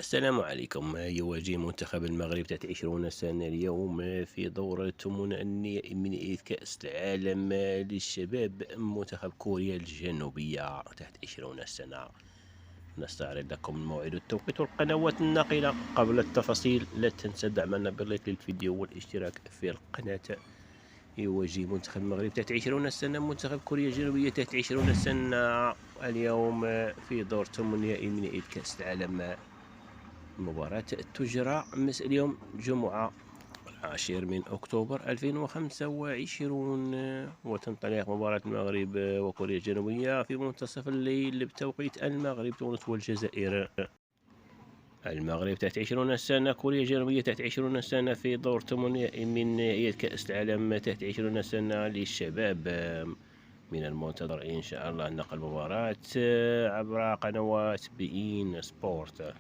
السلام عليكم. يواجه منتخب المغرب تحت 20 سنة اليوم في دورة النهائي من كأس العالم للشباب منتخب كوريا الجنوبية تحت 20 سنة. نستعرض لكم الموعد والتوقيت والقنوات الناقلة. قبل التفاصيل لا تنسى دعمنا باللايك للفيديو والاشتراك في القناة. يواجه منتخب المغرب تحت 20 سنة منتخب كوريا الجنوبية تحت 20 سنة اليوم في دور النهائي من كأس العالم. المباراة تجرى مساء اليوم الجمعة 10 من أكتوبر 2025، وتنطلق مباراة المغرب وكوريا الجنوبية في منتصف الليل بتوقيت المغرب، تونس والجزائر. المغرب تحت 20 سنة، كوريا الجنوبية تحت 20 سنة في دور ثمانية من نهائيات كأس العالم تحت 20 سنة للشباب. من المنتظر إن شاء الله نقل المباراة عبر قنوات بي إن سبورت.